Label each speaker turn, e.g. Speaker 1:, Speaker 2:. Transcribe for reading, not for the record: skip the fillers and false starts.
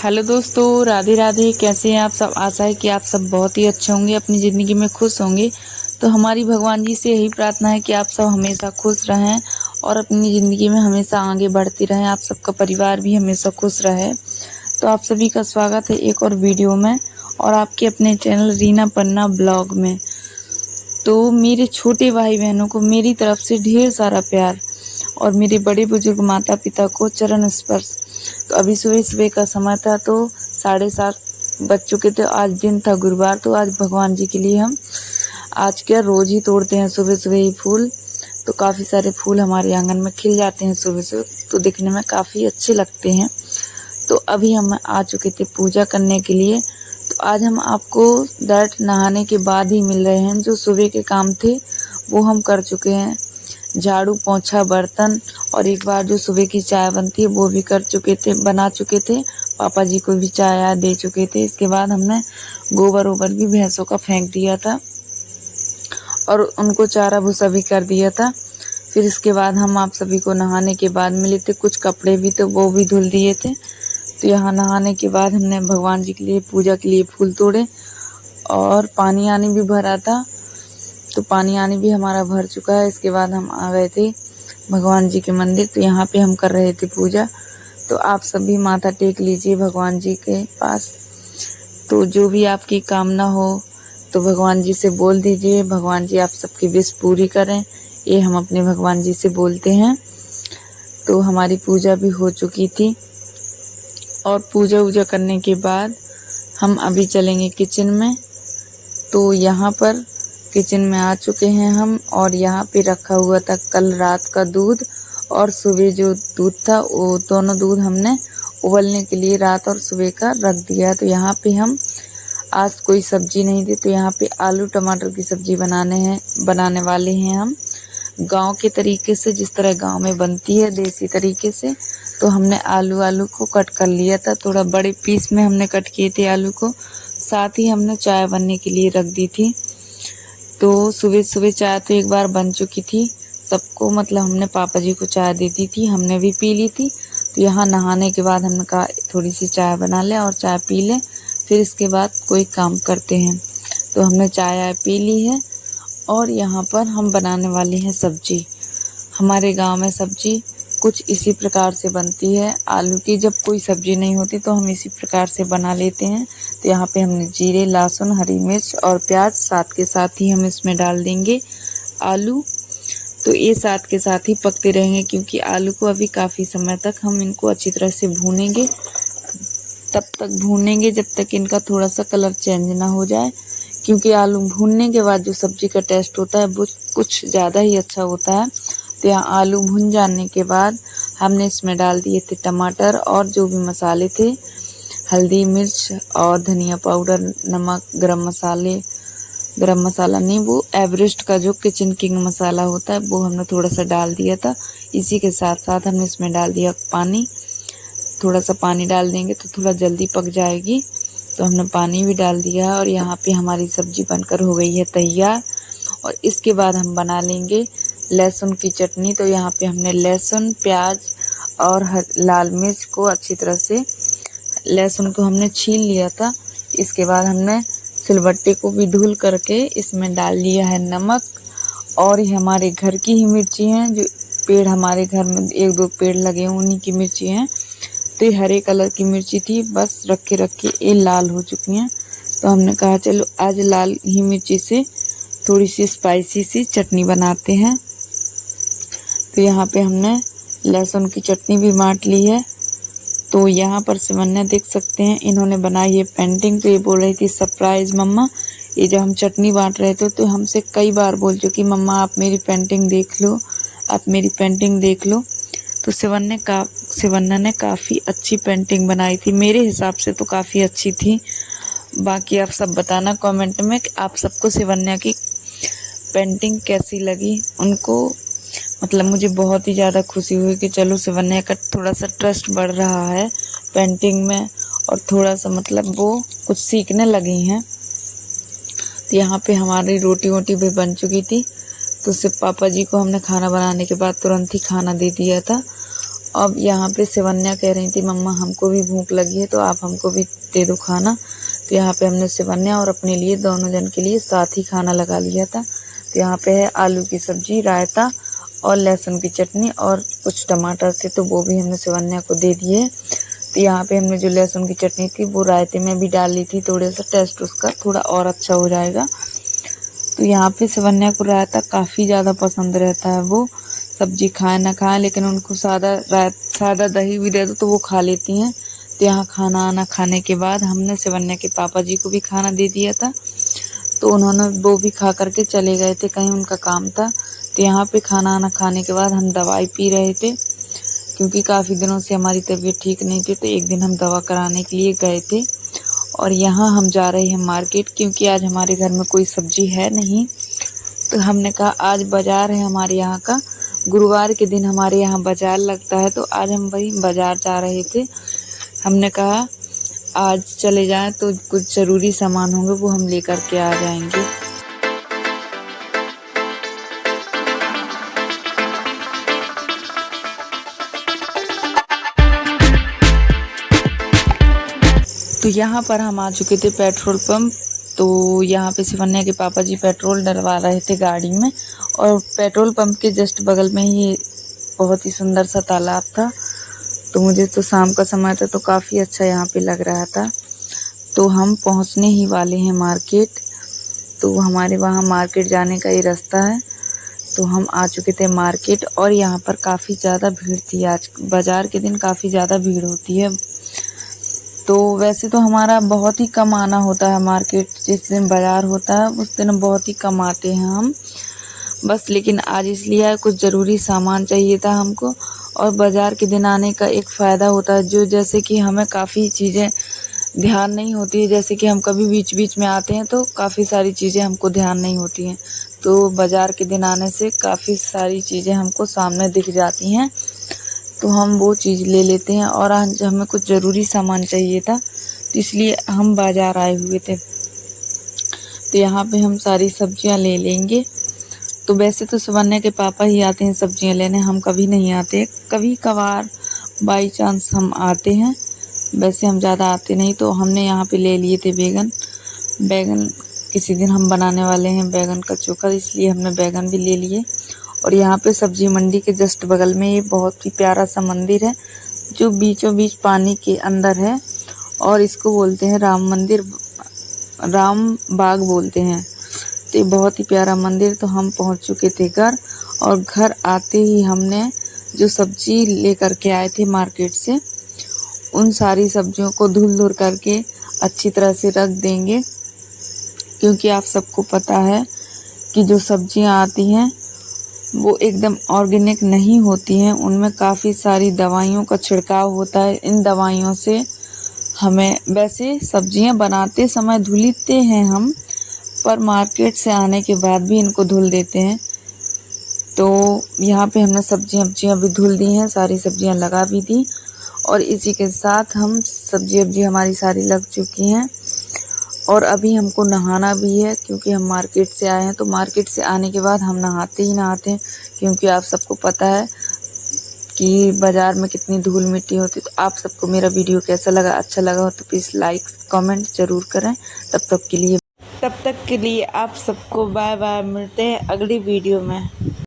Speaker 1: Hello दोस्तों, राधे राधे। कैसे हैं आप सब? आशा है कि आप सब बहुत ही अच्छे होंगे, अपनी ज़िंदगी में खुश होंगे। तो हमारी भगवान जी से यही प्रार्थना है कि आप सब हमेशा खुश रहें और अपनी ज़िंदगी में हमेशा आगे बढ़ते रहें। आप सबका परिवार भी हमेशा खुश रहे। तो आप सभी का स्वागत है एक और वीडियो में और आपके अपने चैनल रीना पन्ना ब्लॉग में। तो मेरे छोटे भाई बहनों को मेरी तरफ से ढेर सारा प्यार और मेरे बड़े बुजुर्ग माता पिता को चरण स्पर्श। तो अभी सुबह सुबह का समय था, तो 7:30 बज चुके थे। आज दिन था गुरुवार, तो आज भगवान जी के लिए हम आज क्या रोज़ ही तोड़ते हैं सुबह सुबह ही फूल। तो काफ़ी सारे फूल हमारे आंगन में खिल जाते हैं सुबह सुबह, तो दिखने में काफ़ी अच्छे लगते हैं। तो अभी हम आ चुके थे पूजा करने के लिए। तो आज हम आपको डायरेक्ट नहाने के बाद ही मिल रहे हैं। जो सुबह के काम थे वो हम कर चुके हैं, झाड़ू पोंछा बर्तन, और एक बार जो सुबह की चाय बनती है वो भी कर चुके थे, बना चुके थे। पापा जी को भी चाय दे चुके थे। इसके बाद हमने गोबर ओबर भी भैंसों का फेंक दिया था और उनको चारा भूसा भी कर दिया था। फिर इसके बाद हम आप सभी को नहाने के बाद मिले थे। कुछ कपड़े भी तो वो भी धुल दिए थे। तो यहाँ नहाने के बाद हमने भगवान जी के लिए पूजा के लिए फूल तोड़े और पानी आनी भी भरा था। तो पानी आनी भी हमारा भर चुका है। इसके बाद हम आ गए थे भगवान जी के मंदिर। तो यहाँ पे हम कर रहे थे पूजा। तो आप सभी माथा टेक लीजिए भगवान जी के पास। तो जो भी आपकी कामना हो तो भगवान जी से बोल दीजिए। भगवान जी आप सबकी विश पूरी करें, ये हम अपने भगवान जी से बोलते हैं। तो हमारी पूजा भी हो चुकी थी और पूजा वूजा करने के बाद हम अभी चलेंगे किचन में। तो यहाँ पर किचन में आ चुके हैं हम और यहाँ पे रखा हुआ था कल रात का दूध और सुबह जो दूध था वो दोनों दूध हमने उबलने के लिए रात और सुबह का रख दिया। तो यहाँ पे हम आज कोई सब्जी नहीं थी, तो यहाँ पे आलू टमाटर की सब्जी बनाने वाले हैं हम गांव के तरीके से, जिस तरह गांव में बनती है देसी तरीके से। तो हमने आलू को कट कर लिया था, थोड़ा बड़े पीस में हमने कट किए थे आलू को। साथ ही हमने चाय बनने के लिए रख दी थी। तो सुबह सुबह चाय तो एक बार बन चुकी थी सबको, मतलब हमने पापा जी को चाय दे दी थी, हमने भी पी ली थी। तो यहाँ नहाने के बाद हमने कहा थोड़ी सी चाय बना लें और चाय पी लें, फिर इसके बाद कोई काम करते हैं। तो हमने चाय पी ली है और यहाँ पर हम बनाने वाले हैं सब्जी। हमारे गांव में सब्जी कुछ इसी प्रकार से बनती है आलू की। जब कोई सब्जी नहीं होती तो हम इसी प्रकार से बना लेते हैं। तो यहाँ पे हमने जीरे, लहसुन, हरी मिर्च और प्याज साथ के साथ ही हम इसमें डाल देंगे आलू। तो ये साथ के साथ ही पकते रहेंगे, क्योंकि आलू को अभी काफ़ी समय तक हम इनको अच्छी तरह से भूनेंगे। तब तक भूनेंगे जब तक इनका थोड़ा सा कलर चेंज ना हो जाए, क्योंकि आलू भूनने के बाद जो सब्जी का टेस्ट होता है वो कुछ ज़्यादा ही अच्छा होता है। तो यहाँ आलू भून जाने के बाद हमने इसमें डाल दिए थे टमाटर और जो भी मसाले थे, हल्दी, मिर्च और धनिया पाउडर, नमक, गरम मसाला नहीं, वो एवरेस्ट का जो किचन किंग मसाला होता है वो हमने थोड़ा सा डाल दिया था। इसी के साथ साथ हमने इसमें डाल दिया पानी। थोड़ा सा पानी डाल देंगे तो थोड़ा जल्दी पक जाएगी। तो हमने पानी भी डाल दिया है और यहाँ पे हमारी सब्जी बनकर हो गई है तैयार। और इसके बाद हम बना लेंगे लहसुन की चटनी। तो यहाँ पे हमने लहसुन, प्याज और लाल मिर्च को अच्छी तरह से, लहसुन को हमने छील लिया था। इसके बाद हमने सिलबट्टे को भी धुल करके इसमें डाल लिया है नमक। और ये हमारे घर की ही मिर्ची हैं, जो पेड़ हमारे घर में 1-2 पेड़ लगे हैं उन्हीं की मिर्ची हैं। तो ये हरे कलर की मिर्ची थी, बस रखे रखे ये लाल हो चुकी हैं। तो हमने कहा चलो आज लाल ही मिर्ची से थोड़ी सी स्पाइसी सी चटनी बनाते हैं। तो यहाँ पे हमने लहसुन की चटनी भी बांट ली है। तो यहाँ पर सिमन्या देख सकते हैं, इन्होंने बनाई है पेंटिंग। तो ये बोल रही थी सरप्राइज मम्मा, ये जब हम चटनी बांट रहे थे तो हमसे कई बार बोल चुकी मम्मा आप मेरी पेंटिंग देख लो, आप मेरी पेंटिंग देख लो। तो सिवन्या ने काफ़ी अच्छी पेंटिंग बनाई थी, मेरे हिसाब से तो काफ़ी अच्छी थी। बाकी आप सब बताना कमेंट में कि आप सबको सिवन्या की पेंटिंग कैसी लगी। उनको मतलब मुझे बहुत ही ज़्यादा खुशी हुई कि चलो सिवन्या का थोड़ा सा ट्रस्ट बढ़ रहा है पेंटिंग में और थोड़ा सा मतलब वो कुछ सीखने लगी हैं। तो यहाँ पे हमारी रोटी वोटी भी बन चुकी थी। तो सिर्फ पापा जी को हमने खाना बनाने के बाद तुरंत ही खाना दे दिया था अब यहाँ पे शिवन्या कह रही थी मम्मा हमको भी भूख लगी है तो आप हमको भी दे दो खाना। तो यहाँ पे हमने शिवन्या और अपने लिए दोनों जन के लिए साथ ही खाना लगा लिया था। तो यहाँ पे है आलू की सब्जी, रायता और लहसुन की चटनी और कुछ टमाटर थे तो वो भी हमने शिवन्या को दे दिए। तो यहाँ पे हमने जो लहसुन की चटनी थी वो रायते में भी डाल ली थी, थोड़ा सा टेस्ट उसका थोड़ा और अच्छा हो जाएगा। तो यहाँ पे शिवन्या को रायता काफ़ी ज़्यादा पसंद रहता है, वो सब्जी खाए ना खाए लेकिन उनको सादा दही भी दे दो तो वो खा लेती हैं। तो यहाँ खाना आना खाने के बाद हमने शिवन्या के पापा जी को भी खाना दे दिया था, तो उन्होंने वो भी खा करके चले गए थे, कहीं उनका काम था। तो यहाँ पे खाना आना खाने के बाद हम दवाई पी रहे थे क्योंकि काफ़ी दिनों से हमारी तबीयत ठीक नहीं थी। तो एक दिन हम दवा कराने के लिए गए थे और यहाँ हम जा रहे हैं मार्केट क्योंकि आज हमारे घर में कोई सब्जी है नहीं। तो हमने कहा आज बाज़ार है हमारे यहाँ का, गुरुवार के दिन हमारे यहाँ बाज़ार लगता है, तो आज हम वही बाज़ार जा रहे थे। हमने कहा आज चले जाएं तो कुछ ज़रूरी सामान होंगे वो हम लेकर के आ जाएंगे। तो यहाँ पर हम आ चुके थे पेट्रोल पंप। तो यहाँ पे शिवन्या के पापा जी पेट्रोल डलवा रहे थे गाड़ी में और पेट्रोल पंप के जस्ट बगल में ही बहुत ही सुंदर सा तालाब था। तो मुझे तो शाम का समय था तो काफ़ी अच्छा यहाँ पे लग रहा था। तो हम पहुँचने ही वाले हैं मार्केट। तो हमारे वहाँ मार्केट जाने का ही रास्ता है। तो हम आ चुके थे मार्केट और यहाँ पर काफ़ी ज़्यादा भीड़ थी। आज बाज़ार के दिन काफ़ी ज़्यादा भीड़ होती है। तो वैसे तो हमारा बहुत ही कम आना होता है मार्केट, जिस दिन बाज़ार होता है उस दिन बहुत ही कम आते हैं हम बस, लेकिन आज इसलिए कुछ ज़रूरी सामान चाहिए था हमको। और बाज़ार के दिन आने का एक फ़ायदा होता है जो जैसे कि हमें काफ़ी चीज़ें ध्यान नहीं होती है, जैसे कि हम कभी बीच बीच में आते हैं तो काफ़ी सारी चीज़ें हमको ध्यान नहीं होती हैं। तो बाज़ार के दिन आने से काफ़ी सारी चीज़ें हमको सामने दिख जाती हैं तो हम वो चीज़ ले लेते हैं। और आज हमें कुछ ज़रूरी सामान चाहिए था तो इसलिए हम बाज़ार आए हुए थे। तो यहाँ पे हम सारी सब्जियाँ ले लेंगे। तो वैसे तो शिवन्या के पापा ही आते हैं सब्जियाँ लेने, हम कभी नहीं आते, कभी कभार बाई चांस हम आते हैं, वैसे हम ज़्यादा आते नहीं। तो हमने यहाँ पे ले लिए थे बैगन किसी दिन हम बनाने वाले हैं बैगन का चोखा, इसलिए हमने बैगन भी ले लिए। और यहाँ पे सब्जी मंडी के जस्ट बगल में ये बहुत ही प्यारा सा मंदिर है जो बीचों बीच पानी के अंदर है और इसको बोलते हैं राम मंदिर, राम बाग बोलते हैं। तो ये बहुत ही प्यारा मंदिर। तो हम पहुँच चुके थे घर और घर आते ही हमने जो सब्जी लेकर के आए थे मार्केट से उन सारी सब्जियों को धुल करके अच्छी तरह से रख देंगे क्योंकि आप सबको पता है कि जो सब्जियां आती हैं वो एकदम ऑर्गेनिक नहीं होती हैं, उनमें काफ़ी सारी दवाइयों का छिड़काव होता है। इन दवाइयों से हमें वैसे सब्जियां बनाते समय धुलते हैं हम, पर मार्केट से आने के बाद भी इनको धुल देते हैं। तो यहाँ पे हमने सब्जियां भी धुल दी हैं, सारी सब्जियां लगा भी दी और इसी के साथ हम सब्जी हमारी सारी लग चुकी हैं। और अभी हमको नहाना भी है क्योंकि हम मार्केट से आए हैं। तो मार्केट से आने के बाद हम नहाते ही नहाते हैं क्योंकि आप सबको पता है कि बाज़ार में कितनी धूल मिट्टी होती है। तो आप सबको मेरा वीडियो कैसा लगा, अच्छा लगा हो तो प्लीज़ लाइक कमेंट ज़रूर करें। तब तक के लिए आप सबको बाय बाय, मिलते हैं अगली वीडियो में।